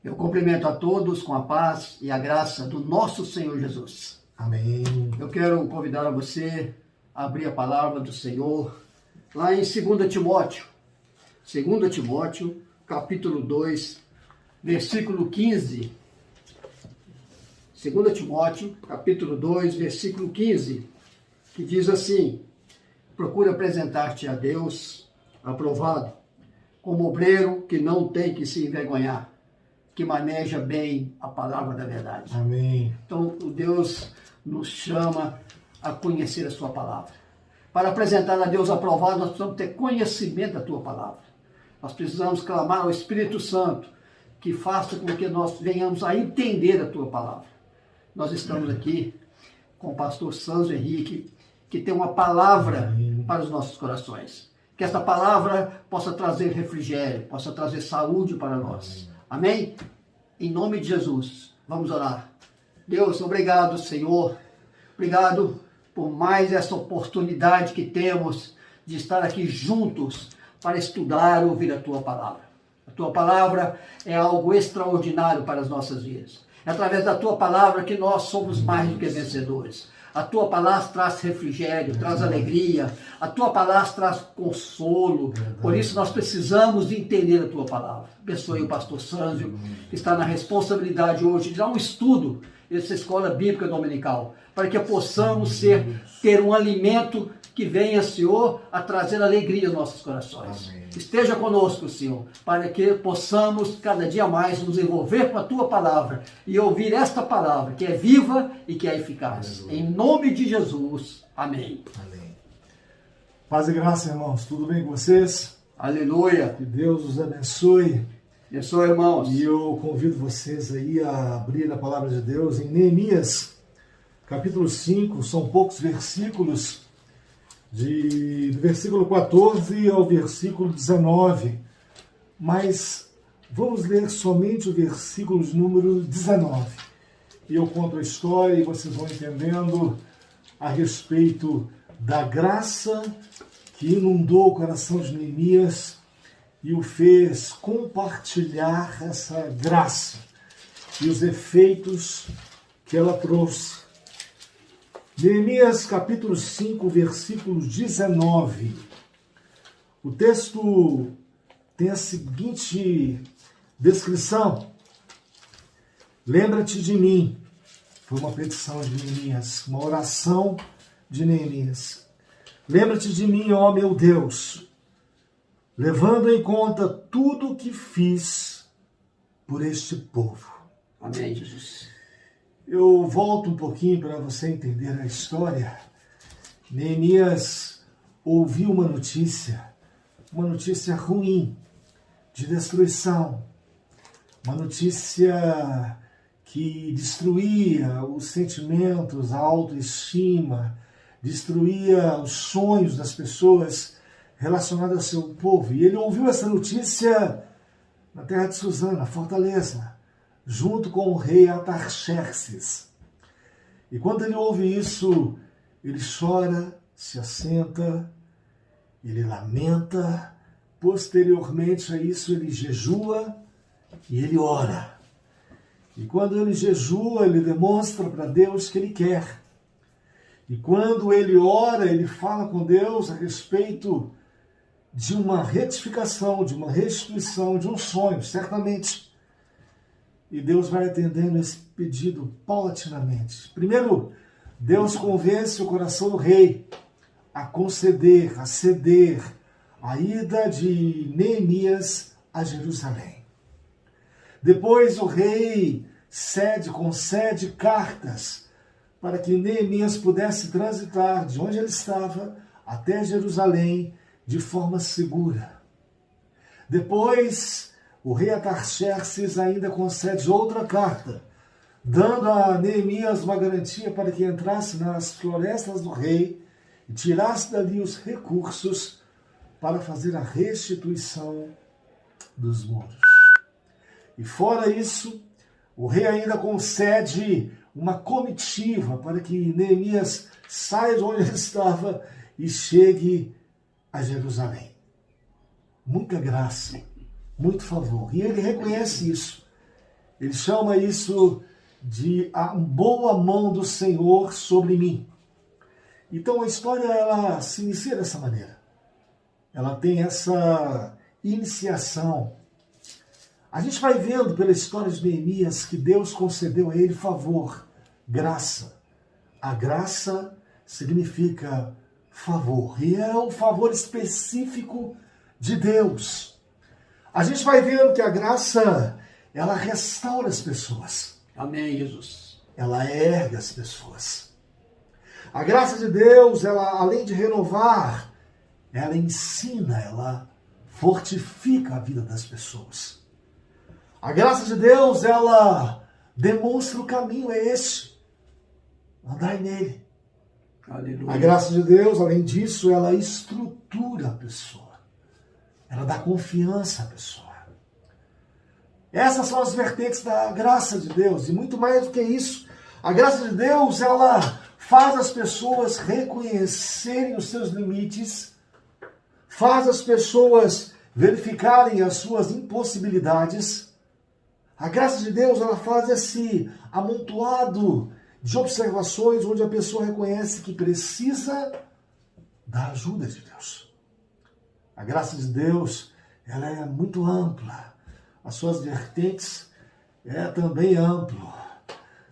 Eu cumprimento a todos com a paz e a graça do nosso Senhor Jesus. Amém. Eu quero convidar a você a abrir a palavra do Senhor lá em 2 Timóteo. 2 Timóteo, capítulo 2, versículo 15. 2 Timóteo, capítulo 2, versículo 15, que diz assim: procura apresentar-te a Deus aprovado, como obreiro que não tem que se envergonhar, que maneja bem a palavra da verdade. Amém. Então, o Deus nos chama a conhecer a sua palavra. Para apresentar a Deus aprovado, nós precisamos ter conhecimento da tua palavra. Nós precisamos clamar ao Espírito Santo que faça com que nós venhamos a entender a tua palavra. Nós estamos aqui com o pastor Sanzo Henrique, que tem uma palavra para os nossos corações. Que esta palavra possa trazer refrigério, possa trazer saúde para nós. Amém? Em nome de Jesus, vamos orar. Deus, obrigado, Senhor. Obrigado por mais essa oportunidade que temos de estar aqui juntos para estudar e ouvir a Tua palavra. A Tua palavra é algo extraordinário para as nossas vidas. É através da Tua palavra que nós somos mais do que vencedores. A Tua palavra traz refrigério, traz alegria. A Tua palavra traz consolo. Por isso nós precisamos de entender a Tua palavra. Abençoe o pastor Sânzio, que está na responsabilidade hoje de dar um estudo dessa escola bíblica dominical, para que possamos ter um alimento que venha, Senhor, a trazer alegria aos nossos corações. Amém. Esteja conosco, Senhor, para que possamos cada dia mais nos envolver com a Tua palavra e ouvir esta palavra, que é viva e que é eficaz. Aleluia. Em nome de Jesus. Amém. Amém. Paz e graça, irmãos. Tudo bem com vocês? Aleluia. Que Deus os abençoe. Abençoe, irmãos. E eu convido vocês aí a abrir a palavra de Deus em Neemias, capítulo 5. São poucos versículos, do versículo 14 ao versículo 19, mas vamos ler somente o versículo de número 19. E eu conto a história e vocês vão entendendo a respeito da graça que inundou o coração de Neemias e o fez compartilhar essa graça e os efeitos que ela trouxe. Neemias capítulo 5, versículo 19. O texto tem a seguinte descrição: lembra-te de mim. Foi uma petição de Neemias, uma oração de Neemias. Lembra-te de mim, ó meu Deus, levando em conta tudo o que fiz por este povo. Amém, Jesus. Eu volto um pouquinho para você entender a história. Neemias ouviu uma notícia ruim, de destruição, uma notícia que destruía os sentimentos, a autoestima, destruía os sonhos das pessoas relacionadas ao seu povo. E ele ouviu essa notícia na terra de Susã, na Fortaleza, junto com o rei Artaxerxes. E quando ele ouve isso, ele chora, se assenta, ele lamenta. Posteriormente a isso, ele jejua e ele ora. E quando ele jejua, ele demonstra para Deus que ele quer. E quando ele ora, ele fala com Deus a respeito de uma retificação, de uma restituição, de um sonho, certamente. E Deus vai atendendo esse pedido paulatinamente. Primeiro, Deus convence o coração do rei a conceder, a ceder a ida de Neemias a Jerusalém. Depois o rei concede cartas para que Neemias pudesse transitar de onde ele estava até Jerusalém de forma segura. Depois, o rei Artaxerxes ainda concede outra carta, dando a Neemias uma garantia para que entrasse nas florestas do rei e tirasse dali os recursos para fazer a restituição dos muros. E fora isso, o rei ainda concede uma comitiva para que Neemias saia de onde ele estava e chegue a Jerusalém. Muita graça, muito favor. E ele reconhece isso. Ele chama isso de a boa mão do Senhor sobre mim. Então a história ela se inicia dessa maneira. Ela tem essa iniciação. A gente vai vendo pela história de Neemias que Deus concedeu a ele favor, graça. A graça significa favor. E é um favor específico de Deus. A gente vai vendo que a graça, ela restaura as pessoas. Amém, Jesus. Ela ergue as pessoas. A graça de Deus, ela além de renovar, ela ensina, ela fortifica a vida das pessoas. A graça de Deus, ela demonstra o caminho, é esse. Andai nele. Aleluia. A graça de Deus, além disso, ela estrutura a pessoa. Ela dá confiança à pessoa. Essas são as vertentes da graça de Deus. E muito mais do que isso, a graça de Deus, ela faz as pessoas reconhecerem os seus limites, faz as pessoas verificarem as suas impossibilidades. A graça de Deus, ela faz esse amontoado de observações onde a pessoa reconhece que precisa da ajuda de Deus. A graça de Deus, ela é muito ampla. As suas vertentes é também amplo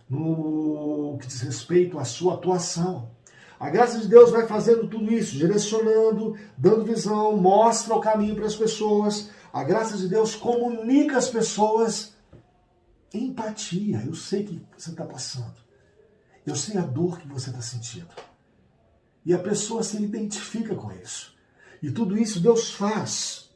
no que diz respeito à sua atuação. A graça de Deus vai fazendo tudo isso, direcionando, dando visão, mostra o caminho para as pessoas. A graça de Deus comunica às pessoas empatia. Eu sei que você está passando. Eu sei a dor que você está sentindo. E a pessoa se identifica com isso. E tudo isso Deus faz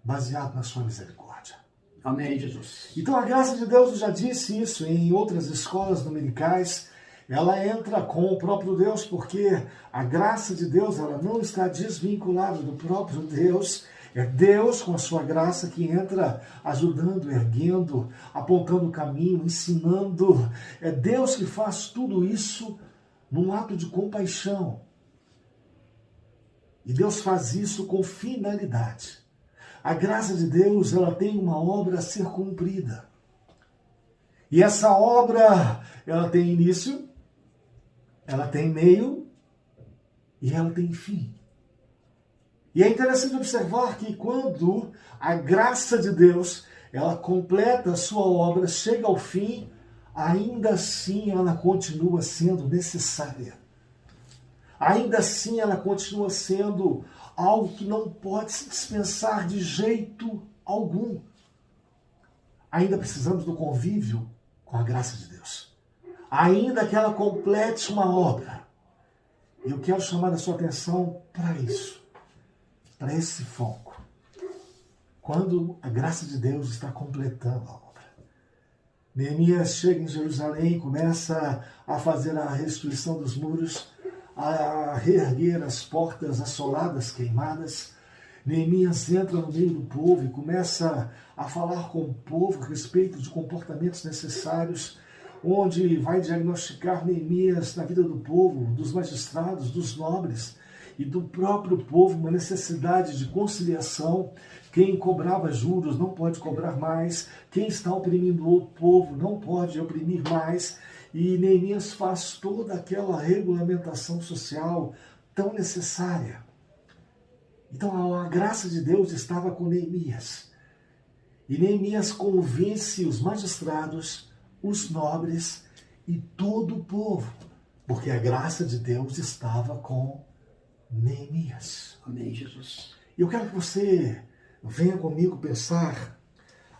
baseado na sua misericórdia. Amém, Jesus. Então a graça de Deus, eu já disse isso em outras escolas dominicais, ela entra com o próprio Deus, porque a graça de Deus, ela não está desvinculada do próprio Deus. É Deus, com a sua graça, que entra ajudando, erguendo, apontando o caminho, ensinando. É Deus que faz tudo isso num ato de compaixão. E Deus faz isso com finalidade. A graça de Deus, ela tem uma obra a ser cumprida. E essa obra, ela tem início, ela tem meio e ela tem fim. E é interessante observar que quando a graça de Deus, ela completa a sua obra, chega ao fim, ainda assim ela continua sendo necessária. Ainda assim ela continua sendo algo que não pode se dispensar de jeito algum. Ainda precisamos do convívio com a graça de Deus. Ainda que ela complete uma obra. E eu quero chamar a sua atenção para isso. Para esse foco. Quando a graça de Deus está completando a obra. Neemias chega em Jerusalém, começa a fazer a restituição dos muros, a reerguer as portas assoladas, queimadas. Neemias entra no meio do povo e começa a falar com o povo a respeito de comportamentos necessários, onde vai diagnosticar Neemias na vida do povo, dos magistrados, dos nobres e do próprio povo, uma necessidade de conciliação. Quem cobrava juros não pode cobrar mais, quem está oprimindo o povo não pode oprimir mais. E Neemias faz toda aquela regulamentação social tão necessária. Então a graça de Deus estava com Neemias. E Neemias convence os magistrados, os nobres e todo o povo, porque a graça de Deus estava com Neemias. Amém, Jesus. E eu quero que você venha comigo pensar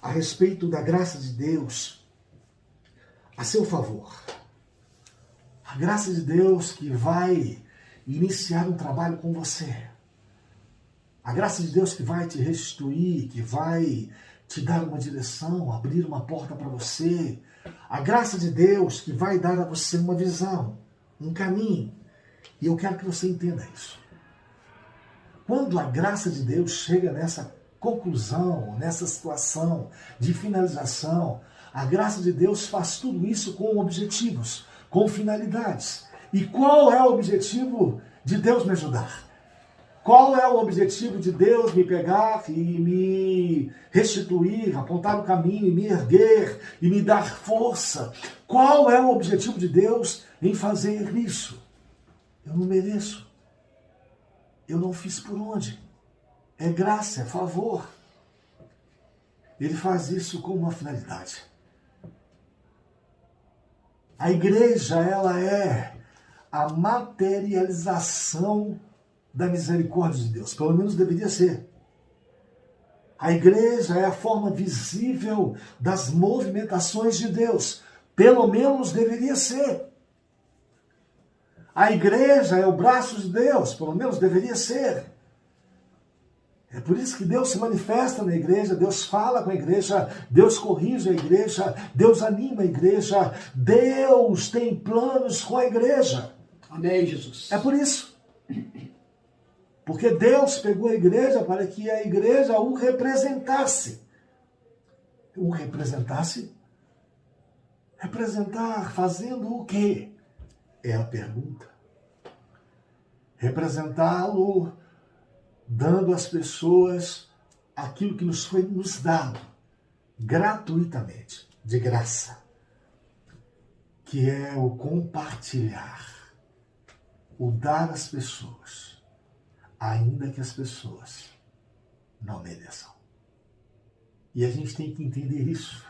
a respeito da graça de Deus a seu favor. A graça de Deus que vai iniciar um trabalho com você. A graça de Deus que vai te restituir, que vai te dar uma direção, abrir uma porta para você. A graça de Deus que vai dar a você uma visão, um caminho. E eu quero que você entenda isso. Quando a graça de Deus chega nessa conclusão, nessa situação de finalização, a graça de Deus faz tudo isso com objetivos, com finalidades. E qual é o objetivo de Deus me ajudar? Qual é o objetivo de Deus me pegar e me restituir, apontar o caminho, e me erguer e me dar força? Qual é o objetivo de Deus em fazer isso? Eu não mereço. Eu não fiz por onde. É graça, é favor. Ele faz isso com uma finalidade. A igreja, ela é a materialização da misericórdia de Deus. Pelo menos deveria ser. A igreja é a forma visível das movimentações de Deus. Pelo menos deveria ser. A igreja é o braço de Deus. Pelo menos deveria ser. É por isso que Deus se manifesta na igreja, Deus fala com a igreja, Deus corrige a igreja, Deus anima a igreja, Deus tem planos com a igreja. Amém, Jesus. É por isso. Porque Deus pegou a igreja para que a igreja o representasse. O representasse? Representar fazendo o quê? É a pergunta. Representá-lo dando às pessoas aquilo que nos foi nos dado, gratuitamente, de graça, que é o compartilhar, o dar às pessoas, ainda que as pessoas não mereçam. E a gente tem que entender isso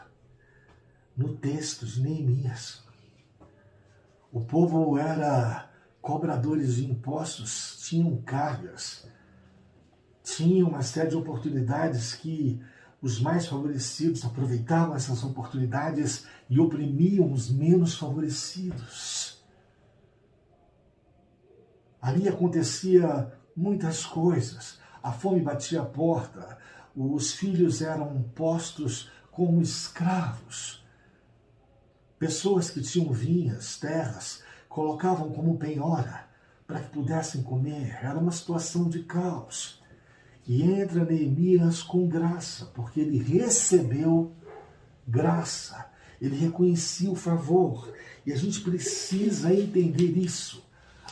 no texto de Neemias. O povo era cobradores de impostos, tinham cargas, tinha uma série de oportunidades que os mais favorecidos aproveitavam essas oportunidades e oprimiam os menos favorecidos. Ali acontecia muitas coisas. A fome batia a porta, os filhos eram postos como escravos. Pessoas que tinham vinhas, terras, colocavam como penhora para que pudessem comer. Era uma situação de caos. E entra Neemias com graça, porque ele recebeu graça. Ele reconhecia o favor. E a gente precisa entender isso.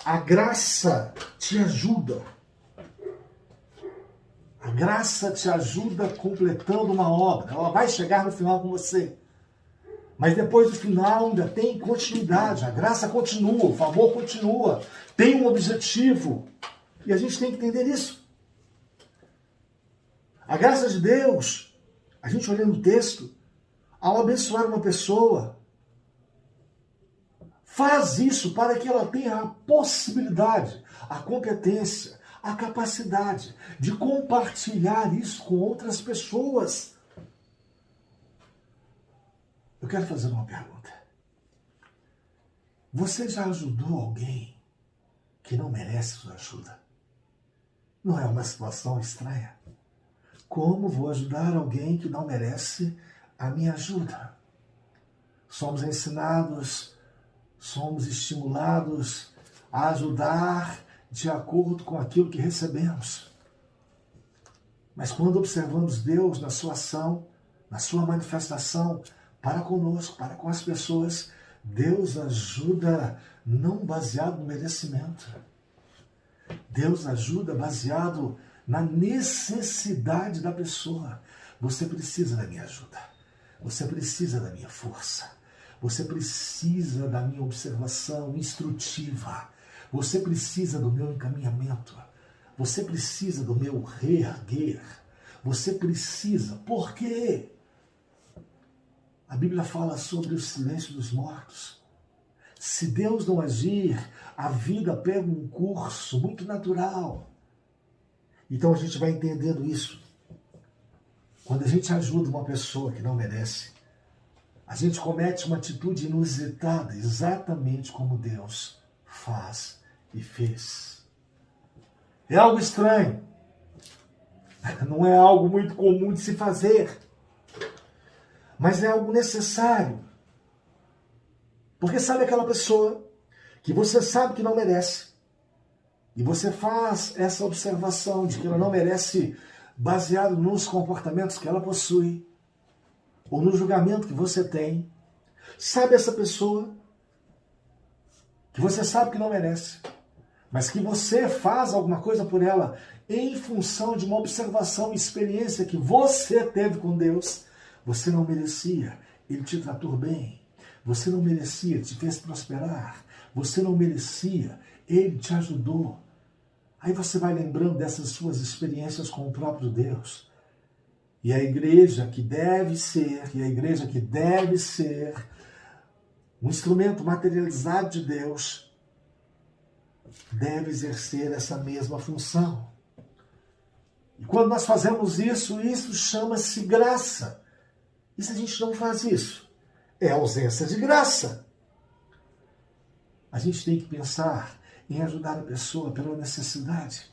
A graça te ajuda. A graça te ajuda completando uma obra. Ela vai chegar no final com você. Mas depois do final ainda tem continuidade. A graça continua, o favor continua. Tem um objetivo. E a gente tem que entender isso. A graça de Deus, a gente olhando o texto, ao abençoar uma pessoa, faz isso para que ela tenha a possibilidade, a competência, a capacidade de compartilhar isso com outras pessoas. Eu quero fazer uma pergunta. Você já ajudou alguém que não merece sua ajuda? Não é uma situação estranha? Como vou ajudar alguém que não merece a minha ajuda? Somos ensinados, somos estimulados a ajudar de acordo com aquilo que recebemos. Mas quando observamos Deus na sua ação, na sua manifestação para conosco, para com as pessoas, Deus ajuda não baseado no merecimento. Deus ajuda baseado na necessidade da pessoa. Você precisa da minha ajuda. Você precisa da minha força. Você precisa da minha observação instrutiva. Você precisa do meu encaminhamento. Você precisa do meu reerguer. Você precisa. Por quê? A Bíblia fala sobre o silêncio dos mortos. Se Deus não agir, a vida pega um curso muito natural. Então a gente vai entendendo isso. Quando a gente ajuda uma pessoa que não merece, a gente comete uma atitude inusitada, exatamente como Deus faz e fez. É algo estranho. Não é algo muito comum de se fazer. Mas é algo necessário. Porque sabe aquela pessoa que você sabe que não merece, e você faz essa observação de que ela não merece baseado nos comportamentos que ela possui, ou no julgamento que você tem. Sabe essa pessoa que você sabe que não merece, mas que você faz alguma coisa por ela em função de uma observação e experiência que você teve com Deus, você não merecia. Ele te tratou bem. Você não merecia, te fez prosperar. Você não merecia, ele te ajudou. Aí você vai lembrando dessas suas experiências com o próprio Deus. E a igreja que deve ser um instrumento materializado de Deus, deve exercer essa mesma função. E quando nós fazemos isso, isso chama-se graça. E se a gente não faz isso? É ausência de graça. A gente tem que pensar em ajudar a pessoa pela necessidade,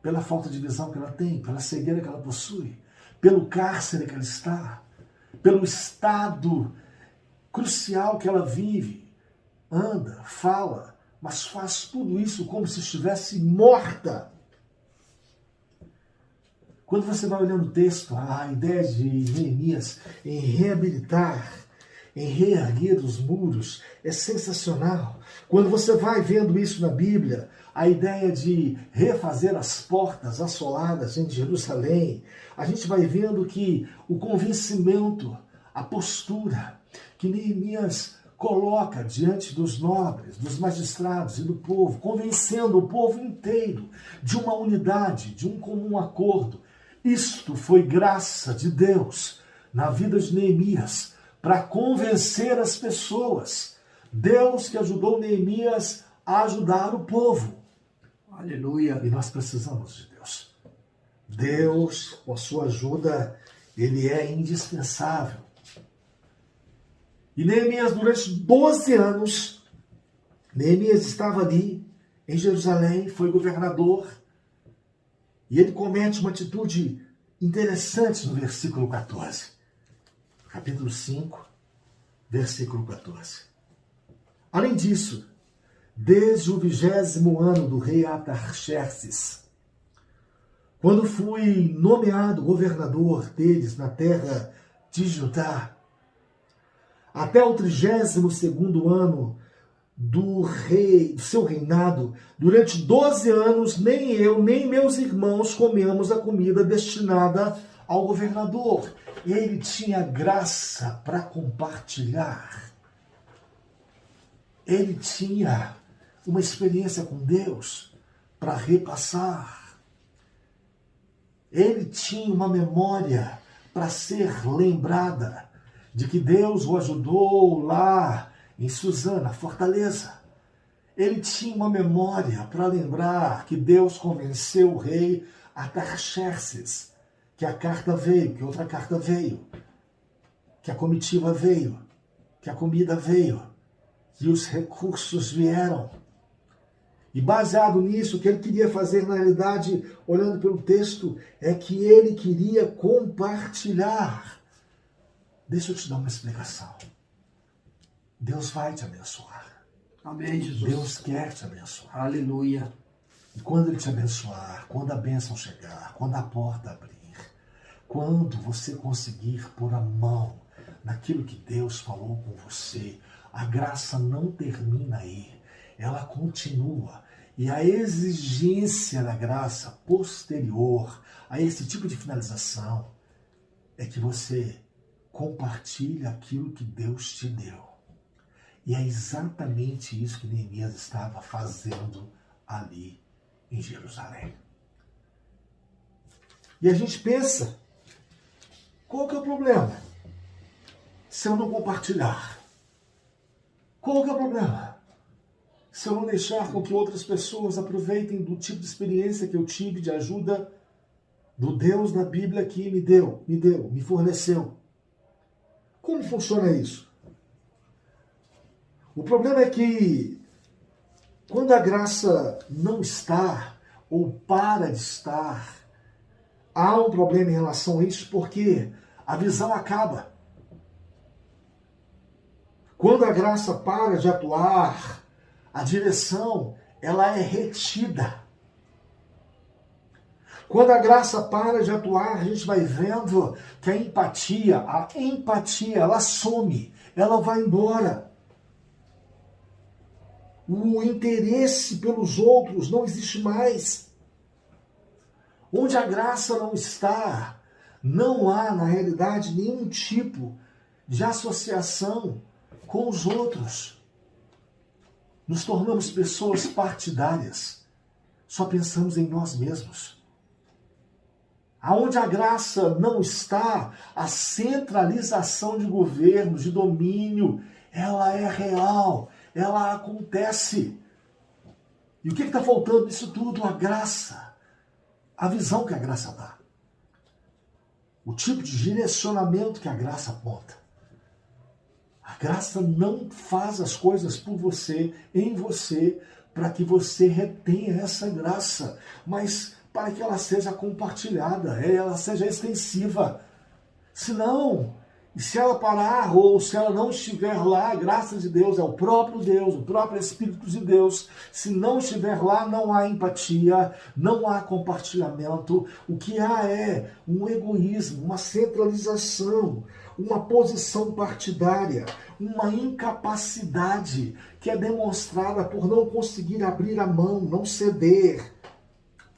pela falta de visão que ela tem, pela cegueira que ela possui, pelo cárcere que ela está, pelo estado crucial que ela vive, anda, fala, mas faz tudo isso como se estivesse morta. Quando você vai olhando o texto, a ideia de Neemias em reabilitar, em reerguer os muros, é sensacional. Quando você vai vendo isso na Bíblia, a ideia de refazer as portas assoladas em Jerusalém, a gente vai vendo que o convencimento, a postura que Neemias coloca diante dos nobres, dos magistrados e do povo, convencendo o povo inteiro de uma unidade, de um comum acordo. Isto foi graça de Deus na vida de Neemias, para convencer as pessoas. Deus que ajudou Neemias a ajudar o povo. Aleluia. E nós precisamos de Deus. Deus, com a sua ajuda, ele é indispensável. E Neemias, durante 12 anos, Neemias estava ali, em Jerusalém, foi governador, e ele comete uma atitude interessante no versículo 14. Capítulo 5, versículo 14. Além disso, desde o 20º ano do rei Artaxerxes, quando fui nomeado governador deles na terra de Judá, até o 32º ano do seu reinado, durante 12 anos, nem eu, nem meus irmãos comemos a comida destinada ao governador. Ele tinha graça para compartilhar. Ele tinha uma experiência com Deus para repassar. Ele tinha uma memória para ser lembrada de que Deus o ajudou lá em Suzana, Fortaleza. Ele tinha uma memória para lembrar que Deus convenceu o rei Artaxerxes, que a carta veio, que outra carta veio, que a comitiva veio, que a comida veio, que os recursos vieram. E baseado nisso, o que ele queria fazer, na realidade, olhando pelo texto, é que ele queria compartilhar. Deixa eu te dar uma explicação. Deus vai te abençoar. Amém, Jesus. Deus quer te abençoar. Aleluia. E quando ele te abençoar, quando a bênção chegar, quando a porta abrir, quando você conseguir pôr a mão naquilo que Deus falou com você, a graça não termina aí, ela continua. E a exigência da graça posterior a esse tipo de finalização é que você compartilhe aquilo que Deus te deu. E é exatamente isso que Neemias estava fazendo ali em Jerusalém. E a gente pensa, qual que é o problema se eu não compartilhar? Qual que é o problema se eu não deixar com que outras pessoas aproveitem do tipo de experiência que eu tive de ajuda do Deus na Bíblia que me forneceu? Como funciona isso? O problema é que quando a graça não está ou para de estar, há um problema em relação a isso, porque a visão acaba. Quando a graça para de atuar, a direção, ela é retida. Quando a graça para de atuar, a gente vai vendo que a empatia, ela some, ela vai embora. O interesse pelos outros não existe mais. Onde a graça não está, não há, na realidade, nenhum tipo de associação com os outros. Nos tornamos pessoas partidárias. Só pensamos em nós mesmos. Aonde a graça não está, a centralização de governo, de domínio, ela é real, ela acontece. E o que está faltando nisso tudo? A graça. A visão que a graça dá. O tipo de direcionamento que a graça aponta. A graça não faz as coisas por você, em você, para que você retenha essa graça, mas para que ela seja compartilhada, ela seja extensiva. Senão, se ela parar ou se ela não estiver lá, a graça de Deus é o próprio Deus, o próprio Espírito de Deus. Se não estiver lá, não há empatia, não há compartilhamento. O que há é um egoísmo, uma centralização, uma posição partidária, uma incapacidade que é demonstrada por não conseguir abrir a mão, não ceder.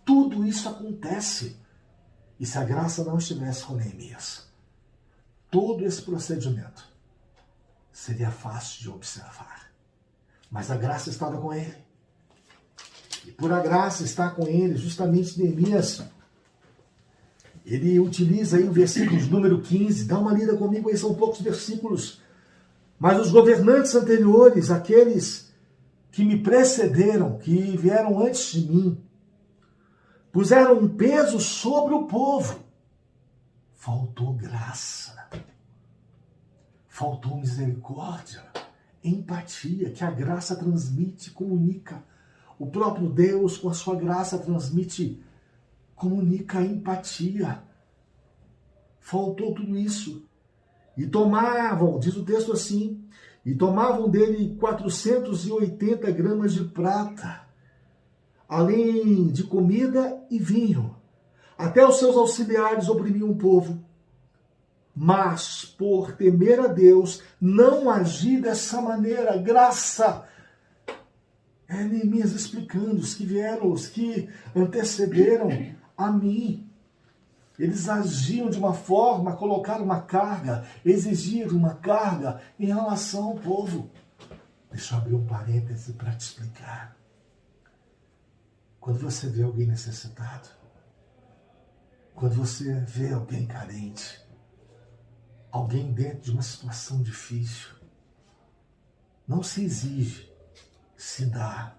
Tudo isso acontece. E se a graça não estivesse com Neemias, todo esse procedimento seria fácil de observar. Mas a graça estava com ele. E por a graça estar com ele, justamente Neemias, ele utiliza aí o versículo de número 15. Dá uma lida comigo aí, são poucos versículos. Mas os governantes anteriores, aqueles que me precederam, que vieram antes de mim, puseram um peso sobre o povo. Faltou graça. Faltou misericórdia, empatia, que a graça transmite, comunica. O próprio Deus, com a sua graça, transmite, comunica empatia. Faltou tudo isso. E tomavam, diz o texto assim, e tomavam dele 480 gramas de prata, além de comida e vinho. Até os seus auxiliares oprimiam o povo. Mas, por temer a Deus, não agi dessa maneira. Graça. É Neemias explicando, os que vieram, os que antecederam a mim. Eles agiam de uma forma, colocaram uma carga, exigiram uma carga em relação ao povo. Deixa eu abrir um parêntese para te explicar. Quando você vê alguém necessitado, quando você vê alguém carente, alguém dentro de uma situação difícil, não se exige, se dá.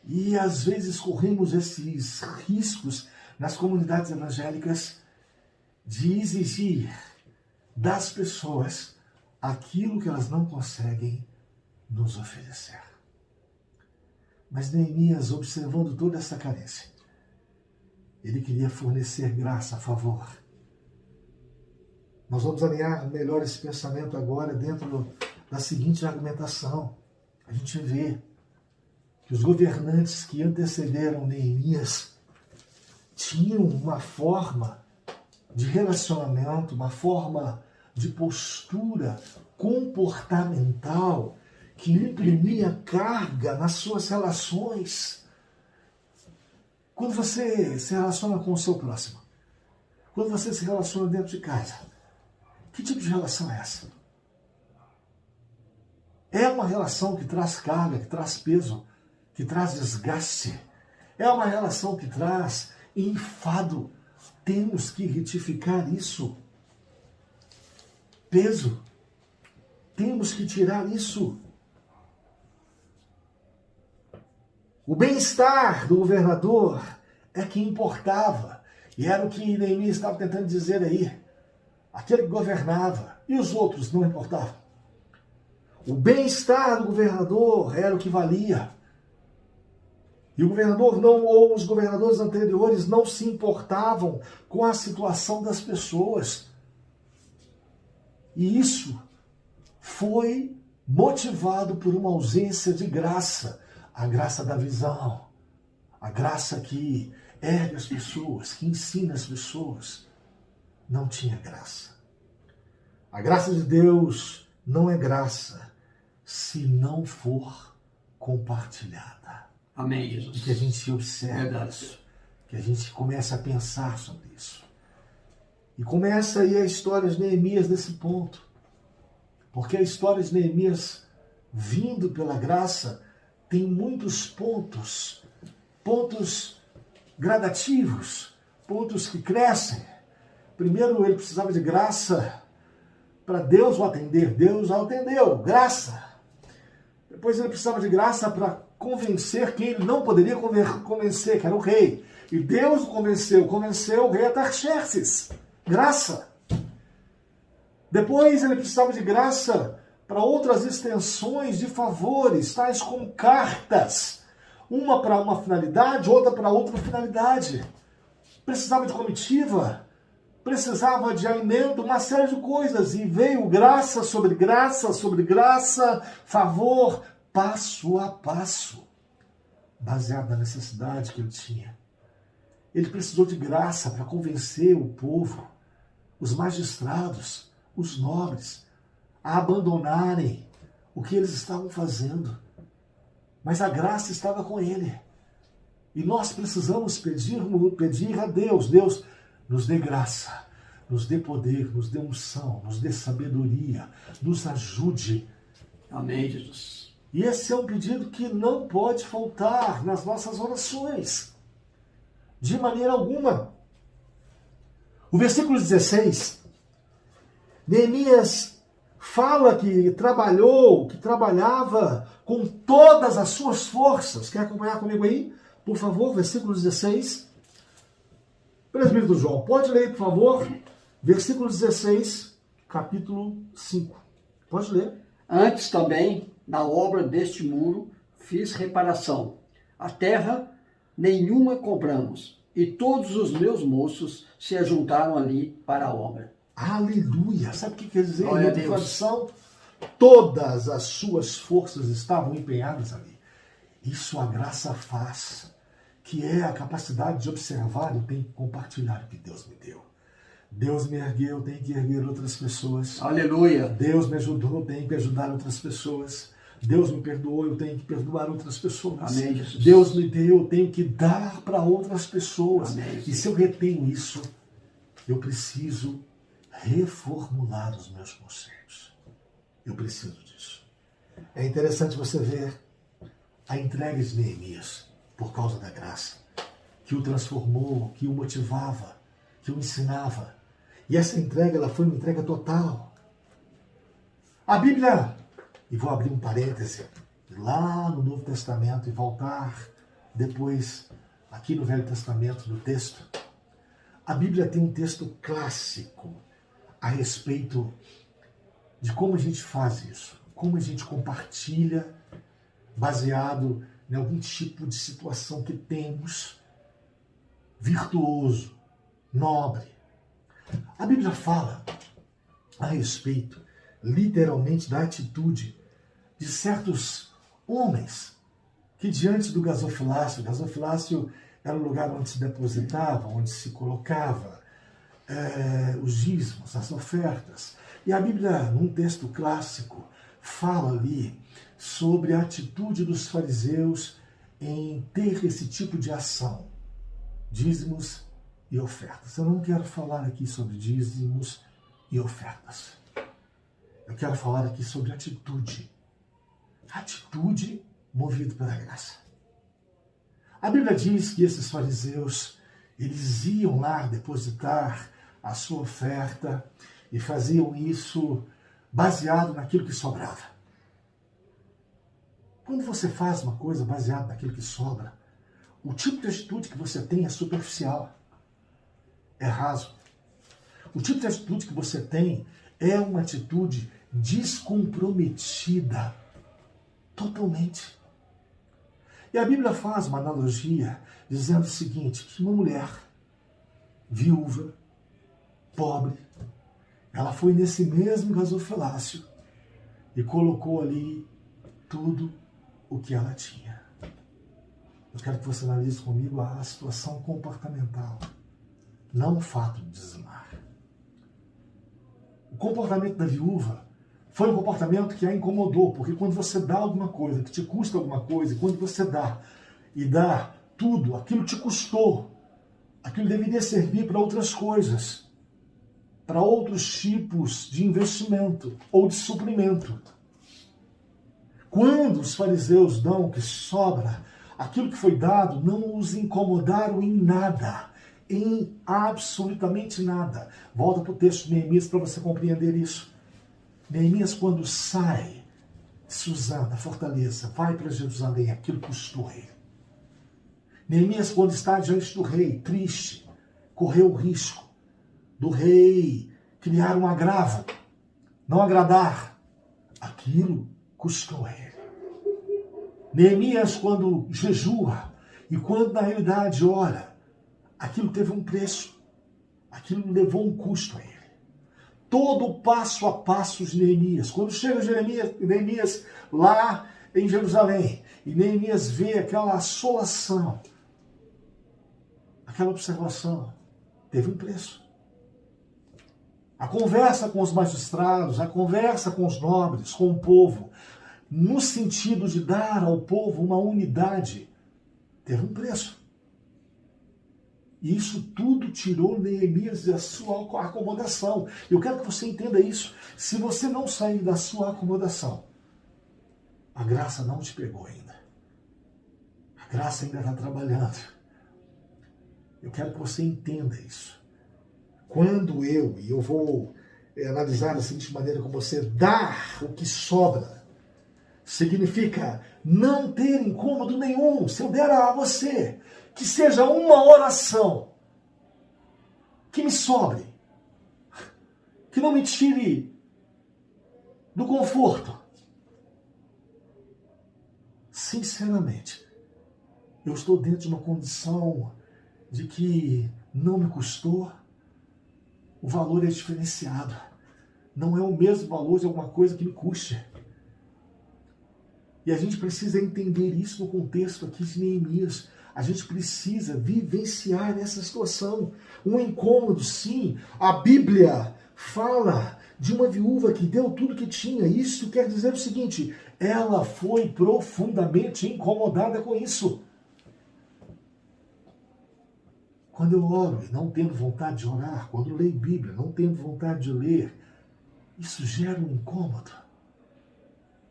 E às vezes corremos esses riscos nas comunidades evangélicas de exigir das pessoas aquilo que elas não conseguem nos oferecer. Mas Neemias, observando toda essa carência, ele queria fornecer graça a favor. Nós vamos alinhar melhor esse pensamento agora dentro da seguinte argumentação. A gente vê que os governantes que antecederam Neemias tinham uma forma de relacionamento, uma forma de postura comportamental que imprimia carga nas suas relações. Quando você se relaciona com o seu próximo, quando você se relaciona dentro de casa, que tipo de relação é essa? É uma relação que traz carga, que traz peso, que traz desgaste. É uma relação que traz enfado. Temos que retificar isso. Peso. Temos que tirar isso. O bem-estar do governador é que importava. E era o que Neemias estava tentando dizer aí. Aquele que governava. E os outros não importavam. O bem-estar do governador era o que valia. E o governador não, ou os governadores anteriores não se importavam com a situação das pessoas. E isso foi motivado por uma ausência de graça. A graça da visão. A graça que ergue as pessoas, que ensina as pessoas. Não tinha graça. A graça de Deus não é graça se não for compartilhada. Amém, Jesus. E que a gente observe Verdade. isso, que a gente comece a pensar sobre isso. E começa aí a história de Neemias nesse ponto. Porque a história de Neemias, vindo pela graça, tem muitos pontos gradativos, pontos que crescem. Primeiro, ele precisava de graça para Deus o atender. Deus o atendeu, graça. Depois ele precisava de graça para convencer quem ele não poderia convencer, que era o rei. E Deus o convenceu o rei Artaxerxes. Graça. Depois ele precisava de graça para outras extensões de favores, tais como cartas. Uma para uma finalidade, outra para outra finalidade. Precisava de comitiva, precisava de alimento, uma série de coisas. E veio graça sobre graça, sobre graça, favor, passo a passo, baseado na necessidade que ele tinha. Ele precisou de graça para convencer o povo, os magistrados, os nobres, a abandonarem o que eles estavam fazendo. Mas a graça estava com ele. E nós precisamos pedir a Deus. Deus, nos dê graça, nos dê poder, nos dê unção, nos dê sabedoria, nos ajude. Amém, Jesus. E esse é um pedido que não pode faltar nas nossas orações. De maneira alguma. O versículo 16, Neemias fala que trabalhava com todas as suas forças. Quer acompanhar comigo aí? Por favor, versículo 16. Presbítero João, pode ler, por favor? Versículo 16, capítulo 5. Pode ler. Antes também, na obra deste muro, fiz reparação. A terra nenhuma compramos, e todos os meus moços se ajuntaram ali para a obra. Aleluia! Sabe o que quer dizer? Glória a Em Deus. tradução, todas as suas forças estavam empenhadas ali. Isso a graça faz, que é a capacidade de observar e tenho que compartilhar o que Deus me deu. Deus me ergueu, eu tenho que erguer outras pessoas. Aleluia. Deus me ajudou, eu tenho que ajudar outras pessoas. Deus me perdoou, eu tenho que perdoar outras pessoas. Amém, Jesus. Deus me deu, eu tenho que dar para outras pessoas. Amém. E se eu retenho isso, eu preciso reformular os meus conceitos. Eu preciso disso. É interessante você ver a entrega de Neemias por causa da graça, que o transformou, que o motivava, que o ensinava. E essa entrega, ela foi uma entrega total. A Bíblia, e vou abrir um parêntese, lá no Novo Testamento e voltar depois aqui no Velho Testamento, no texto, a Bíblia tem um texto clássico a respeito de como a gente faz isso, como a gente compartilha baseado em algum tipo de situação que temos, virtuoso, nobre. A Bíblia fala a respeito, literalmente, da atitude de certos homens que diante do gasofilácio era o lugar onde se depositava, onde se colocava os dízimos, as ofertas. E a Bíblia, num texto clássico, fala ali sobre a atitude dos fariseus em ter esse tipo de ação, dízimos e ofertas. Eu não quero falar aqui sobre dízimos e ofertas. Eu quero falar aqui sobre atitude. Atitude movida pela graça. A Bíblia diz que esses fariseus, eles iam lá depositar a sua oferta e faziam isso baseado naquilo que sobrava. Quando você faz uma coisa baseada naquilo que sobra, o tipo de atitude que você tem é superficial, é raso. O tipo de atitude que você tem é uma atitude descomprometida, totalmente. E a Bíblia faz uma analogia dizendo o seguinte, que uma mulher viúva, pobre, ela foi nesse mesmo gasofilácio e colocou ali tudo o que ela tinha. Eu quero que você analise comigo a situação comportamental, não o fato de dizimar. O comportamento da viúva Foi um comportamento que a incomodou, porque quando você dá alguma coisa, que te custa alguma coisa, e quando você dá, e dá tudo, aquilo te custou, aquilo deveria servir para outras coisas, para outros tipos de investimento ou de suprimento. Quando os fariseus dão o que sobra, aquilo que foi dado não os incomodaram em nada, em absolutamente nada. Volta para o texto de Neemias para você compreender isso. Neemias, quando sai de Suzã, da fortaleza, vai para Jerusalém, aquilo custou ele. Neemias, quando está diante do rei, triste, correu o risco do rei criar um agravo, não agradar. Aquilo custou a ele. Neemias, quando jejua e quando na realidade ora, aquilo teve um preço, aquilo levou um custo a ele. Todo o passo a passo de Neemias, quando chega Neemias lá em Jerusalém, e Neemias vê aquela assolação, aquela observação, teve um preço. A conversa com os magistrados, a conversa com os nobres, com o povo, no sentido de dar ao povo uma unidade, teve um preço. E isso tudo tirou Neemias da sua acomodação. Eu quero que você entenda isso. Se você não sair da sua acomodação, a graça não te pegou ainda. A graça ainda está trabalhando. Eu quero que você entenda isso. Quando eu vou analisar da seguinte maneira com você, dar o que sobra, significa não ter incômodo nenhum. Se eu der a você, que seja uma oração, que me sobre, que não me tire do conforto. Sinceramente, eu estou dentro de uma condição de que não me custou, o valor é diferenciado. Não é o mesmo valor de alguma coisa que me custe. E a gente precisa entender isso no contexto aqui de Neemias. A gente precisa vivenciar essa situação. Um incômodo, sim. A Bíblia fala de uma viúva que deu tudo que tinha. Isso quer dizer o seguinte: ela foi profundamente incomodada com isso. Quando eu oro e não tendo vontade de orar, quando eu leio Bíblia, não tendo vontade de ler, isso gera um incômodo.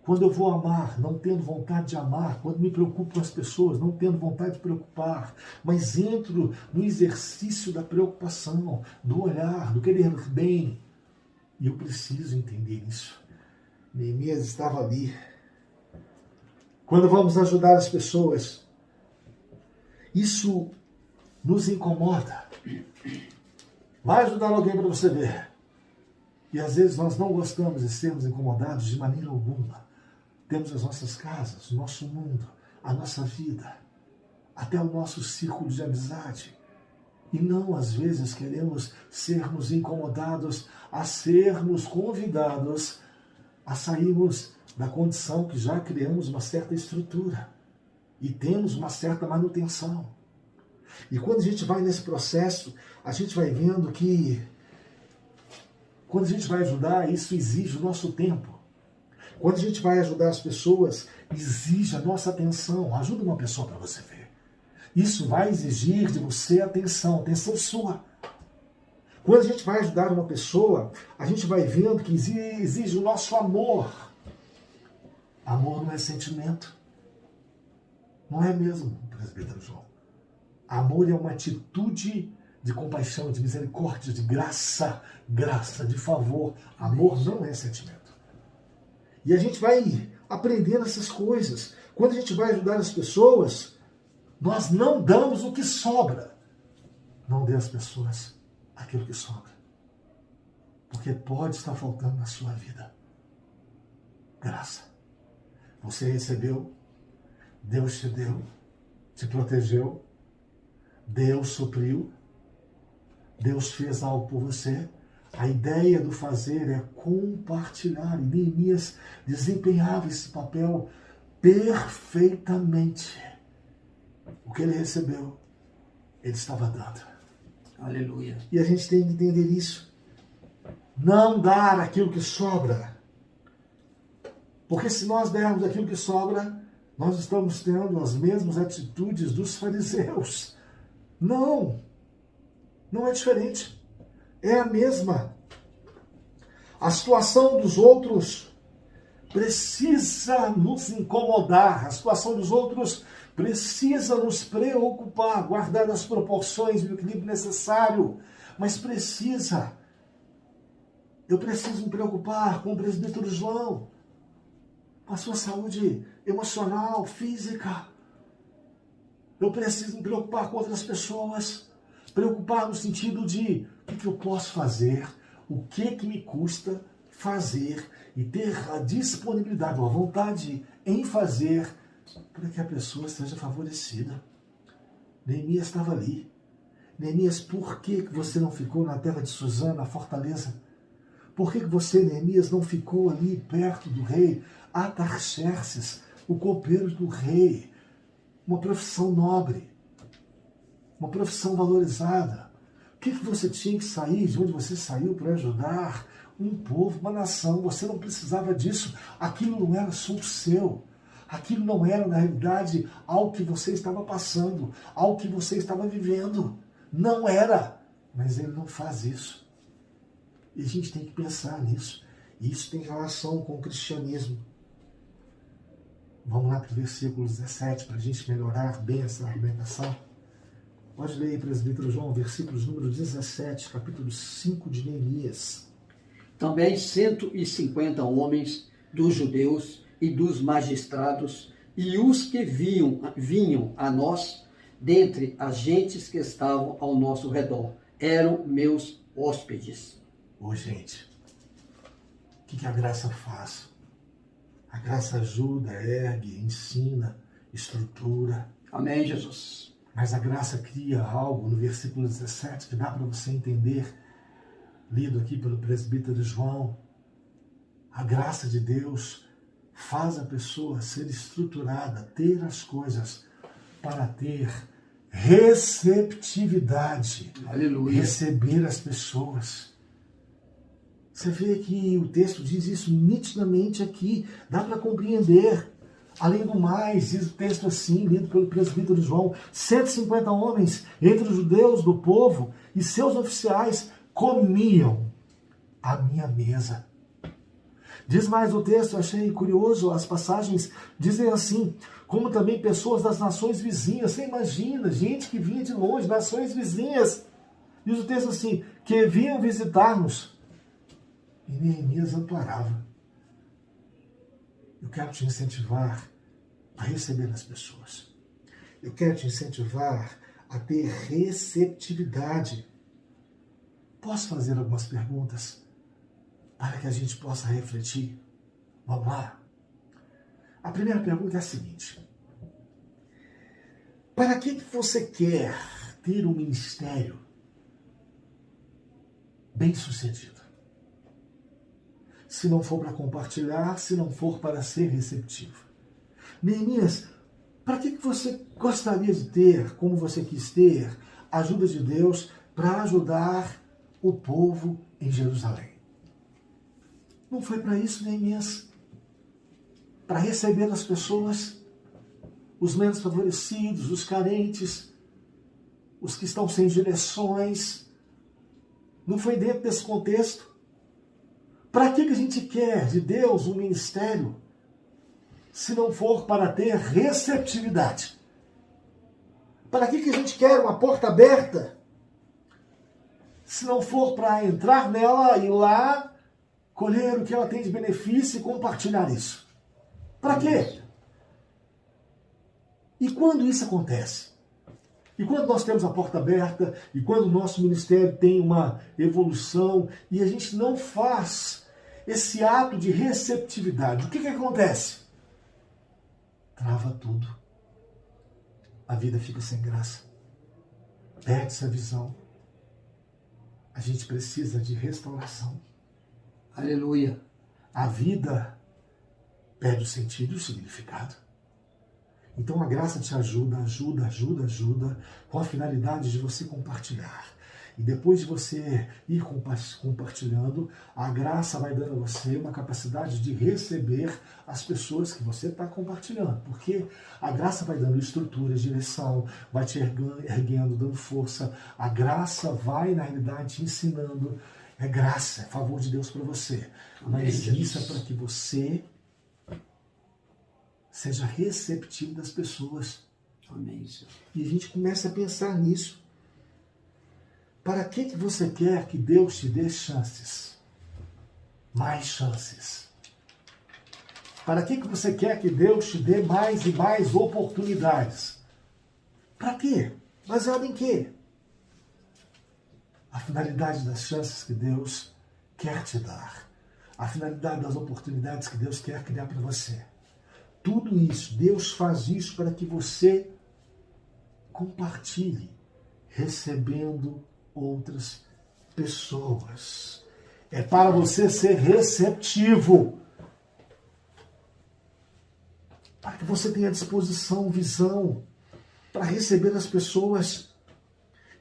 Quando eu vou amar, não tendo vontade de amar, quando me preocupo com as pessoas, não tendo vontade de preocupar, mas entro no exercício da preocupação, do olhar, do querer bem. E eu preciso entender isso. Neemias estava ali. Quando vamos ajudar as pessoas, isso nos incomoda. Vai ajudar alguém para você ver. E às vezes nós não gostamos de sermos incomodados de maneira alguma. Temos as nossas casas, o nosso mundo, a nossa vida, até o nosso círculo de amizade. E não, às vezes, queremos sermos incomodados a sermos convidados a sairmos da condição que já criamos uma certa estrutura e temos uma certa manutenção. E quando a gente vai nesse processo, a gente vai vendo que quando a gente vai ajudar, isso exige o nosso tempo. Quando a gente vai ajudar as pessoas, exige a nossa atenção. Ajuda uma pessoa para você ver. Isso vai exigir de você atenção sua. Quando a gente vai ajudar uma pessoa, a gente vai vendo que exige o nosso amor. Amor não é sentimento. Não é mesmo, presbítero João? Amor é uma atitude de compaixão, de misericórdia, de graça, de favor. Amor não é sentimento. E a gente vai aprendendo essas coisas. Quando a gente vai ajudar as pessoas, nós não damos o que sobra. Não dê às pessoas aquilo que sobra. Porque pode estar faltando na sua vida. Graça. Você recebeu, Deus te deu, te protegeu, Deus supriu, Deus fez algo por você. A ideia do fazer é compartilhar. E Neemias desempenhava esse papel perfeitamente. O que ele recebeu, ele estava dando. Aleluia. E a gente tem que entender isso. Não dar aquilo que sobra Porque se nós dermos aquilo que sobra, nós estamos tendo as mesmas atitudes dos fariseus. Não, não é diferente. É a mesma. A situação dos outros precisa nos incomodar. A situação dos outros precisa nos preocupar, guardar as proporções e o equilíbrio necessário. Mas precisa. Eu preciso me preocupar com o presbítero João, com a sua saúde emocional, física. Eu preciso me preocupar com outras pessoas. Preocupar no sentido de o que eu posso fazer, o que me custa fazer e ter a disponibilidade, a vontade em fazer para que a pessoa seja favorecida. Neemias estava ali. Neemias, por que você não ficou na terra de Suzã, na fortaleza? Por que você, Neemias, não ficou ali perto do rei Atarxerxes, o copeiro do rei? Uma profissão nobre, uma profissão valorizada. Por que você tinha que sair de onde você saiu para ajudar um povo, uma nação? Você não precisava disso. Aquilo não era assunto seu. Aquilo não era, na realidade, algo que você estava passando, algo que você estava vivendo. Não era. Mas ele não faz isso. E a gente tem que pensar nisso. E isso tem relação com o cristianismo. Vamos lá para o versículo 17, para a gente melhorar bem essa argumentação. Pode ler aí, presbítero João, versículos número 17, capítulo 5 de Neemias. Também 150 homens dos judeus e dos magistrados e os que vinham a nós, dentre as gentes que estavam ao nosso redor, eram meus hóspedes. Ô, gente, o que a graça faz? A graça ajuda, ergue, ensina, estrutura. Amém, Jesus. Mas a graça cria algo no versículo 17 que dá para você entender, lido aqui pelo presbítero João. A graça de Deus faz a pessoa ser estruturada, ter as coisas para ter receptividade. Aleluia. Receber as pessoas. Você vê que o texto diz isso nitidamente aqui, dá para compreender. Além do mais, diz o texto assim, lido pelo presbítero João, 150 homens, entre os judeus do povo e seus oficiais, comiam à minha mesa. Diz mais o texto, eu achei curioso, as passagens dizem assim, como também pessoas das nações vizinhas. Você imagina, gente que vinha de longe, nações vizinhas. Diz o texto assim, que vinham visitar-nos. E Neemias amparava. Eu quero te incentivar a receber as pessoas. Eu quero te incentivar a ter receptividade. Posso fazer algumas perguntas para que a gente possa refletir? Vamos lá? A primeira pergunta é a seguinte. Para que você quer ter um ministério bem-sucedido? Se não for para compartilhar, se não for para ser receptivo. Neemias, para que você gostaria de ter, como você quis ter, a ajuda de Deus para ajudar o povo em Jerusalém? Não foi para isso, Neemias? Para receber as pessoas, os menos favorecidos, os carentes, os que estão sem direções. Não foi dentro desse contexto? Para que a gente quer de Deus um ministério se não for para ter receptividade? Para que a gente quer uma porta aberta se não for para entrar nela e lá colher o que ela tem de benefício e compartilhar isso? Para quê? E quando isso acontece? E quando nós temos a porta aberta, e quando o nosso ministério tem uma evolução, e a gente não faz esse ato de receptividade, o que acontece? Trava tudo. A vida fica sem graça. Perde-se a visão. A gente precisa de restauração. Aleluia. A vida perde o sentido e o significado. Então a graça te ajuda, com a finalidade de você compartilhar. E depois de você ir compartilhando, a graça vai dando a você uma capacidade de receber as pessoas que você está compartilhando. Porque a graça vai dando estrutura, direção, vai te erguendo, dando força. A graça vai, na realidade, te ensinando. É graça, é favor de Deus para você. Mas isso é para que você seja receptivo das pessoas. Amém. E a gente começa a pensar nisso. Para que você quer que Deus te dê chances? Mais chances. Para que você quer que Deus te dê mais e mais oportunidades? Para quê? Baseado em quê? A finalidade das chances que Deus quer te dar. A finalidade das oportunidades que Deus quer criar para você. Tudo isso, Deus faz isso para que você compartilhe, recebendo outras pessoas. É para você ser receptivo. Para que você tenha disposição, visão, para receber as pessoas.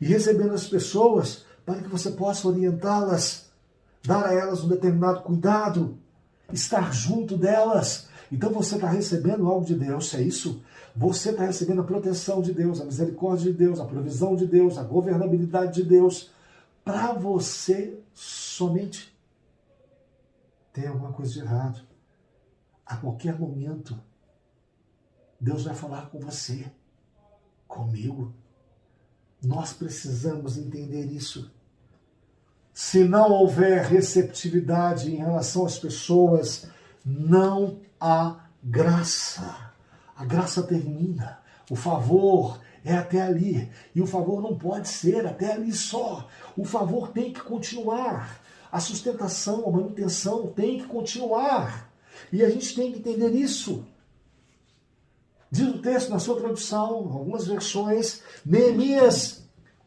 E recebendo as pessoas, para que você possa orientá-las, dar a elas um determinado cuidado, estar junto delas. Então você está recebendo algo de Deus, é isso? Você está recebendo a proteção de Deus, a misericórdia de Deus, a provisão de Deus, a governabilidade de Deus, para você somente. Tem alguma coisa de errado. A qualquer momento, Deus vai falar com você, comigo. Nós precisamos entender isso. Se não houver receptividade em relação às pessoas, não há graça. A graça termina. O favor é até ali. E o favor não pode ser até ali só. O favor tem que continuar. A sustentação, a manutenção tem que continuar. E a gente tem que entender isso. Diz o texto na sua tradução, algumas versões, Neemias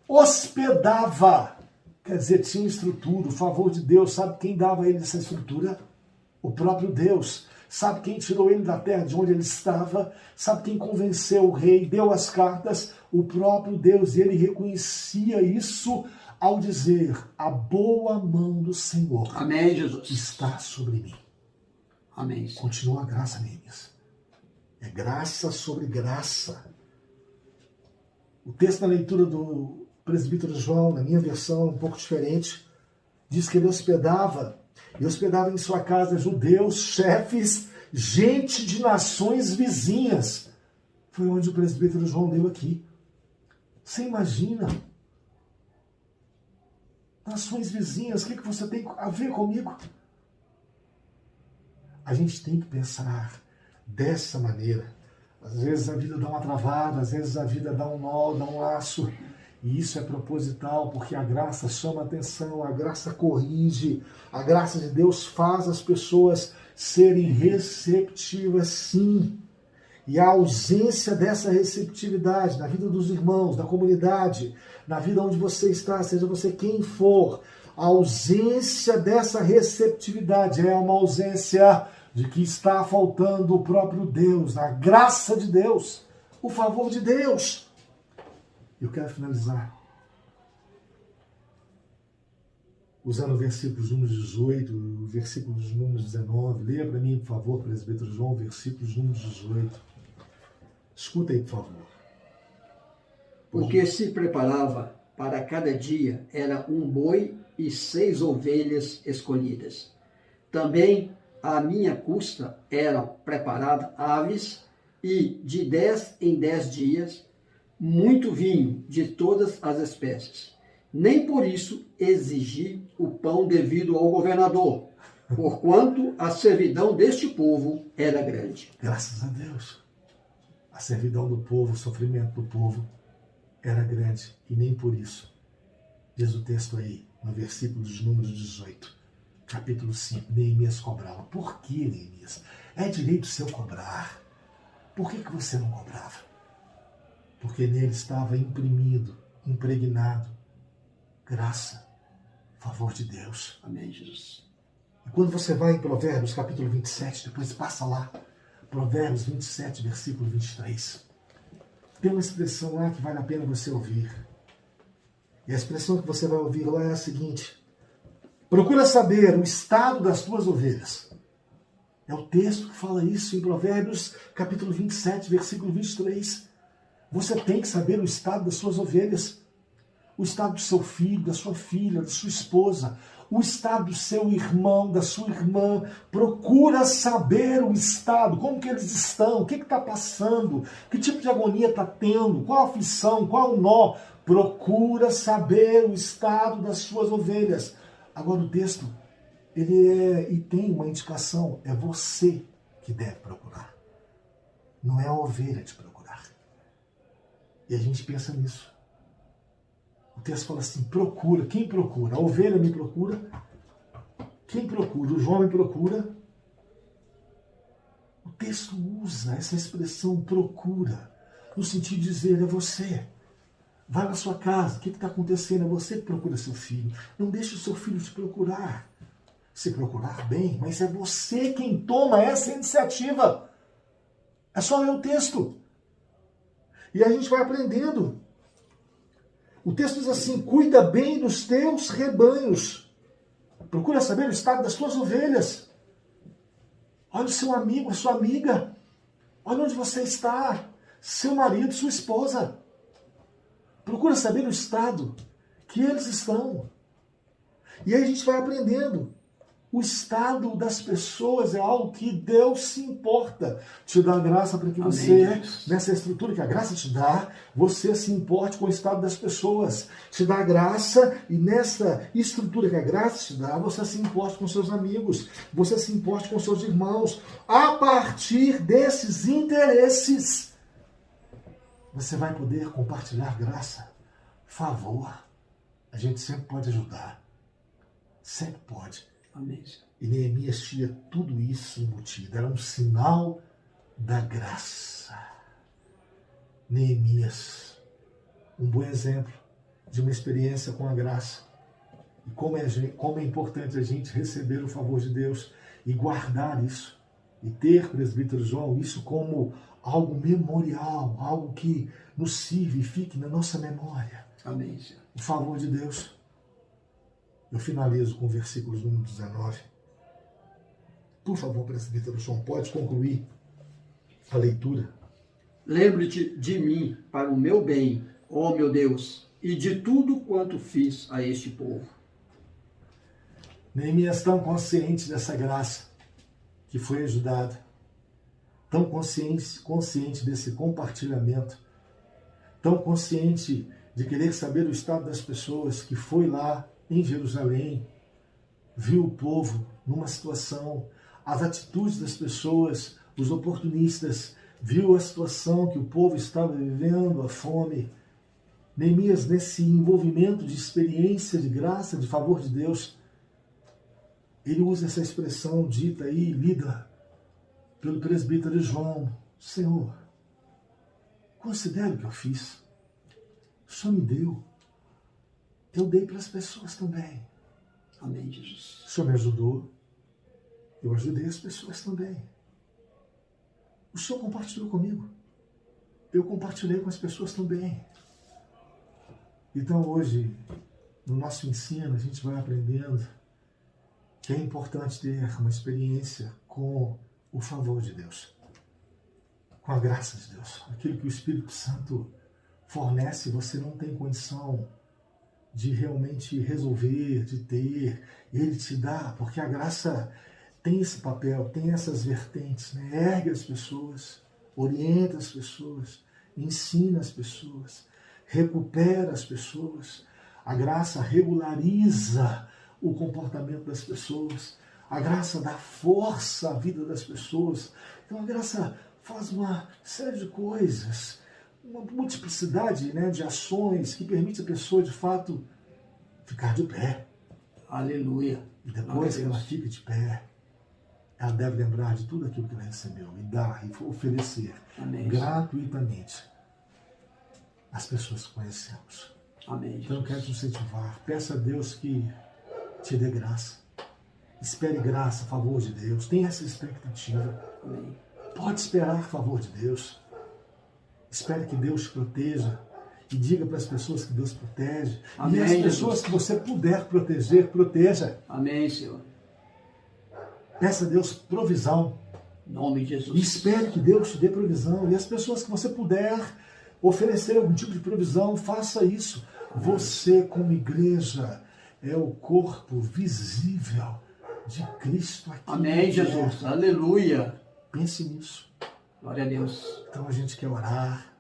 hospedava. Quer dizer, tinha estrutura, o favor de Deus. Sabe quem dava a ele essa estrutura? O próprio Deus. Sabe quem tirou ele da terra de onde ele estava? Sabe quem convenceu o rei, deu as cartas? O próprio Deus. E ele reconhecia isso ao dizer, a boa mão do Senhor, amém, Jesus, está sobre mim. Amém. Continua a graça, Neemias. É graça sobre graça. O texto na leitura do presbítero João, na minha versão, um pouco diferente, diz que ele hospedava em sua casa judeus, chefes, gente de nações vizinhas. Foi onde o presbítero João deu aqui. Você imagina? Nações vizinhas, o que você tem a ver comigo? A gente tem que pensar dessa maneira. Às vezes a vida dá uma travada, às vezes a vida dá um nó, dá um laço. E isso é proposital, porque a graça chama a atenção, a graça corrige, a graça de Deus faz as pessoas serem receptivas, sim. E a ausência dessa receptividade na vida dos irmãos, da comunidade, na vida onde você está, seja você quem for, a ausência dessa receptividade é uma ausência de que está faltando o próprio Deus, a graça de Deus, o favor de Deus. Eu quero finalizar usando o versículo número 18, o versículo número 19. Leia para mim, por favor, presbítero João, versículo número 18. Escuta aí, por favor. O que se preparava para cada dia era um boi e 6 ovelhas escolhidas. Também à minha custa eram preparadas aves e, de 10 em 10 dias, muito vinho de todas as espécies. Nem por isso exigi o pão devido ao governador, porquanto a servidão deste povo era grande. Graças a Deus. A servidão do povo, o sofrimento do povo era grande. E nem por isso. Diz o texto aí, no versículo de número 18, capítulo 5, Neemias cobrava. Por que, Neemias? É direito seu cobrar. Por que você não cobrava? Porque nele estava imprimido, impregnado, graça, favor de Deus. Amém, Jesus. E quando você vai em Provérbios, capítulo 27, depois passa lá, Provérbios 27, versículo 23, tem uma expressão lá que vale a pena você ouvir. E a expressão que você vai ouvir lá é a seguinte: procura saber o estado das tuas ovelhas. É o texto que fala isso em Provérbios, capítulo 27, versículo 23. Você tem que saber o estado das suas ovelhas. O estado do seu filho, da sua filha, da sua esposa. O estado do seu irmão, da sua irmã. Procura saber o estado, como que eles estão, o que está passando, que tipo de agonia está tendo, qual a aflição, qual o nó. Procura saber o estado das suas ovelhas. Agora o texto, e tem uma indicação, é você que deve procurar. Não é a ovelha te procurar. E a gente pensa nisso. O texto fala assim, procura. Quem procura? A ovelha me procura. Quem procura? O João me procura. O texto usa essa expressão procura, no sentido de dizer, é você. Vai na sua casa, o que está acontecendo? É você que procura seu filho. Não deixe o seu filho te procurar. Se procurar bem, mas é você quem toma essa iniciativa. É só ler o texto. E a gente vai aprendendo. O texto diz assim, cuida bem dos teus rebanhos. Procura saber o estado das tuas ovelhas. Olha o seu amigo, a sua amiga. Olha onde você está. Seu marido, sua esposa. Procura saber o estado que eles estão. E aí a gente vai aprendendo. O estado das pessoas é algo que Deus se importa. Te dá graça para que você, nessa estrutura que a graça te dá, você se importe com o estado das pessoas. Te dá graça e nessa estrutura que a graça te dá, você se importe com seus amigos. Você se importe com seus irmãos. A partir desses interesses, você vai poder compartilhar graça, favor. A gente sempre pode ajudar. Sempre pode. Amém. E Neemias tinha tudo isso embutido. Era um sinal da graça. Neemias, um bom exemplo de uma experiência com a graça. E como é importante a gente receber o favor de Deus e guardar isso. E ter, presbítero João, isso como algo memorial, algo que nos sirva e fique na nossa memória. Amém. O favor de Deus. Eu finalizo com versículos 1 e 19. Por favor, presbítero João, pode concluir a leitura. Lembre-te de mim para o meu bem, ó meu Deus, e de tudo quanto fiz a este povo. Neemias tão consciente dessa graça que foi ajudada, tão consciente desse compartilhamento, tão consciente de querer saber o estado das pessoas, que foi lá em Jerusalém, viu o povo numa situação, as atitudes das pessoas, os oportunistas, viu a situação que o povo estava vivendo, a fome. Neemias, nesse envolvimento de experiência, de graça, de favor de Deus, ele usa essa expressão dita aí, lida pelo presbítero João. Senhor, considere o que eu fiz. O Senhor me deu. Eu dei para as pessoas também. Amém, Jesus. O Senhor me ajudou. Eu ajudei as pessoas também. O Senhor compartilhou comigo. Eu compartilhei com as pessoas também. Então hoje, no nosso ensino, a gente vai aprendendo que é importante ter uma experiência com o favor de Deus. Com a graça de Deus. Aquilo que o Espírito Santo fornece, você não tem condição de realmente resolver, de ter. Ele te dá, porque a graça tem esse papel, tem essas vertentes, né? Ergue as pessoas, orienta as pessoas, ensina as pessoas, recupera as pessoas. A graça regulariza o comportamento das pessoas. A graça dá força à vida das pessoas. Então a graça faz uma série de coisas, uma multiplicidade, né, de ações que permite a pessoa, de fato, ficar de pé. Aleluia. E depois que ela fica de pé, ela deve lembrar de tudo aquilo que ela recebeu e dar e oferecer. Amém. Gratuitamente às pessoas que conhecemos. Amém. Então eu quero te incentivar. Peça a Deus que te dê graça. Espere graça, favor de Deus. Tenha essa expectativa. Amém. Pode esperar favor de Deus. Espere que Deus te proteja e diga para as pessoas que Deus protege. Amém, e as pessoas Jesus. que você puder proteger, proteja. Amém, Senhor. Peça a Deus provisão. Em nome de E Jesus. espere que Deus te dê provisão. E as pessoas que você puder oferecer algum tipo de provisão, faça isso. Você, como igreja, é o corpo visível de Cristo aqui. Amém, Jesus. Aleluia. Pense nisso. Glória a Deus. Então a gente quer orar,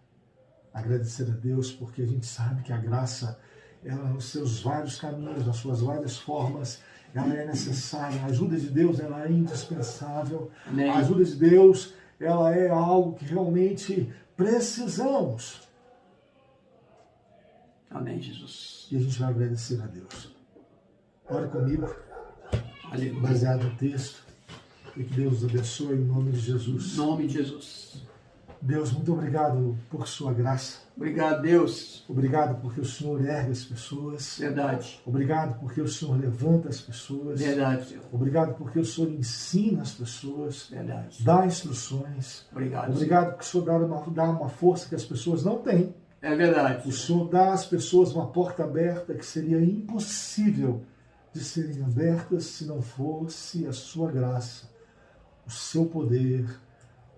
agradecer a Deus, porque a gente sabe que a graça, ela nos seus vários caminhos, nas suas várias formas, ela é necessária. A ajuda de Deus, ela é indispensável. Amém. A ajuda de Deus, ela é algo que realmente precisamos. Amém, Jesus. E a gente vai agradecer a Deus. Ore comigo, Aleluia. baseado no texto, e que Deus os abençoe em nome de Jesus. Em nome de Jesus. Deus, muito obrigado por sua graça. Obrigado, Deus. Obrigado porque o Senhor ergue as pessoas. Verdade. Obrigado porque o Senhor levanta as pessoas. Verdade, Senhor. Obrigado porque o Senhor ensina as pessoas. Verdade. Dá instruções. Obrigado. Obrigado porque o Senhor dá uma força que as pessoas não têm. É verdade. O Senhor dá às pessoas uma porta aberta que seria impossível de serem abertas se não fosse a sua graça, o seu poder,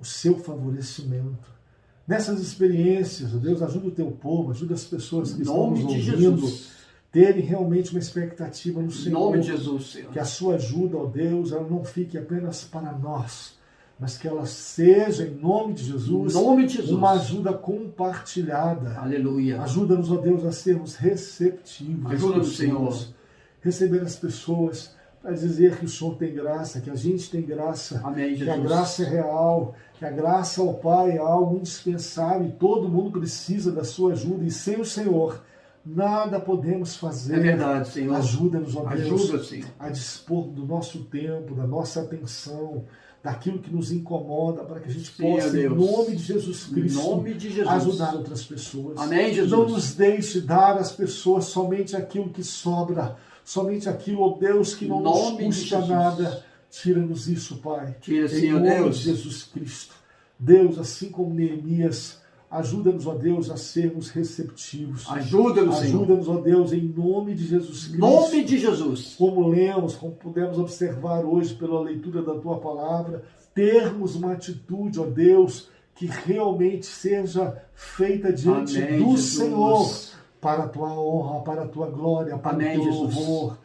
o seu favorecimento. Nessas experiências, Deus, ajuda o teu povo, ajuda as pessoas que Em estão nos nome de ouvindo, Jesus. terem realmente uma expectativa no Em Senhor. nome de Jesus, Senhor. Que a sua ajuda, ó Deus, ela não fique apenas para nós, mas que ela seja, em nome de Jesus, Em nome de Jesus. uma ajuda compartilhada. Aleluia. Ajuda-nos, ó Deus, a sermos receptivos. Ajuda-nos, Senhor. Receber as pessoas para dizer que o Senhor tem graça, que a gente tem graça, Amém, que a Jesus. graça é real, que a graça ao Pai é algo indispensável e todo mundo precisa da sua ajuda e sem o Senhor nada podemos fazer. É verdade, Senhor. Ajuda-nos, ó Deus, Ajuda, Senhor. a dispor do nosso tempo, da nossa atenção, daquilo que nos incomoda, para que a gente Sim, possa, ó em Deus. nome de Jesus Cristo, Em nome de Jesus. ajudar outras pessoas. Amém, Jesus. Não nos deixe dar às pessoas somente aquilo que sobra, somente aquilo, ó Deus, que não Em nos nome de custa Jesus. nada. Tira-nos isso, Pai. Tira, em Senhor nome Deus. de Jesus Cristo. Deus, assim como Neemias, ajuda-nos, ó Deus, a sermos receptivos. Ajuda-nos, Senhor. Ajuda-nos, ó Deus, em nome de Jesus Em Cristo. nome de Jesus. Como lemos, como pudemos observar hoje pela leitura da Tua Palavra, termos uma atitude, ó Deus, que realmente seja feita diante Amém, do Jesus. Senhor, para a Tua honra, para a Tua glória, para Amém, o Teu Jesus. louvor,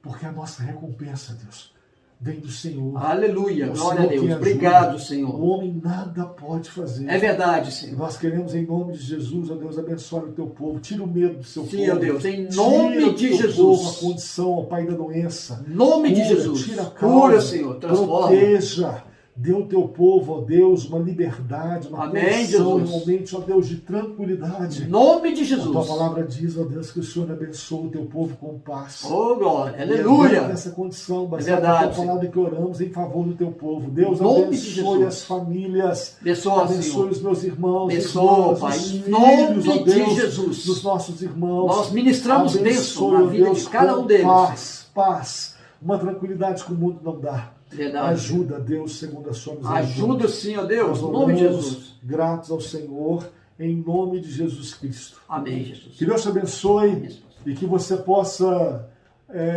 porque a nossa recompensa, Deus, vem do Senhor. Aleluia. O Glória a Senhor que Deus. ajuda. Obrigado, O Senhor. homem nada pode fazer. É verdade, E Senhor. nós queremos, em nome de Jesus, ó Deus, abençoar o Teu povo. Tira o medo do seu Sim, povo. ó Deus. Em Tira nome do de teu Jesus. povo a condição, ó Pai, da doença. Em nome de Cura, Jesus. tira a Cura, causa, Senhor. Transforma. proteja, dê ao teu povo, ó Deus, uma liberdade, uma Amém, condição, Jesus. realmente, ó Deus, de tranquilidade. Em nome de A tua Jesus. palavra diz, ó Deus, que o Senhor abençoa o teu povo com paz. Oh, glória. E é dentro Aleluia. dessa condição, baseada verdade, na tua palavra, que oramos em favor do teu povo. Deus, Em nome de abençoe Jesus. as famílias, Abençoa, abençoe Senhor. os meus irmãos, Abençoa, irmãs, Pai. os Em filhos, nome ó de Deus, Jesus. dos nossos irmãos. Nós ministramos bênção na ó vida Deus, de cada um com deles. paz, uma tranquilidade que o mundo não dá. Verdade. Ajuda, Deus, segundo a sua misericórdia. Ajuda, sim, ó Deus. Nós Em nome de oramos Jesus. gratos ao Senhor, em nome de Jesus Cristo. Amém, Jesus. Que Deus te abençoe Amém, pastor. e que você possa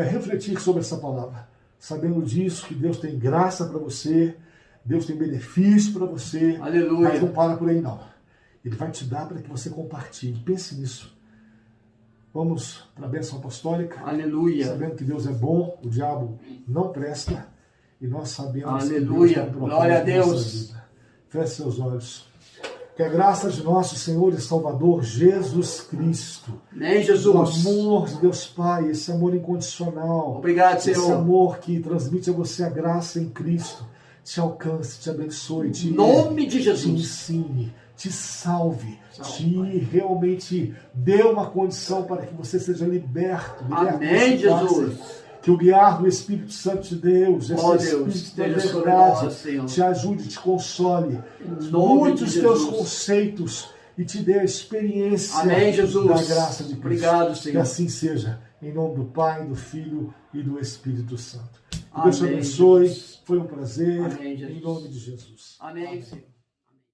refletir sobre essa palavra, sabendo disso, que Deus tem graça para você, Deus tem benefício para você, Aleluia. mas não para por aí não. Ele vai te dar para que você compartilhe. Pense nisso. Vamos para a bênção apostólica, Aleluia. sabendo que Deus é bom, o diabo não presta, e nós sabemos que Deus Aleluia. tem um propósito Glória a na nossa Deus. vida. Feche seus olhos. Que a graça de nosso Senhor e Salvador Jesus Cristo, Amém, o Jesus. amor de Deus Pai, esse amor incondicional, Obrigado, esse Senhor. amor que transmite a você a graça em Cristo, te alcance, te abençoe, te, Em nome de te Jesus. ensine, te salve, Salve, te realmente dê uma condição para que você seja liberto Amém, desse cárcere. Jesus. Que o guiar do Espírito Santo de Deus, esse Ó Deus, Espírito da esteja sobre verdade, nós, Senhor. te ajude, te console, Em nome mude de os teus Jesus. conceitos e te dê a experiência Amém, Jesus. da graça de Cristo. Obrigado, Que Senhor. assim seja, em nome do Pai, do Filho e do Espírito Santo. Que Deus te Amém, abençoe, Jesus. foi um prazer, Amém, Jesus. em nome de Jesus. Amém, Senhor.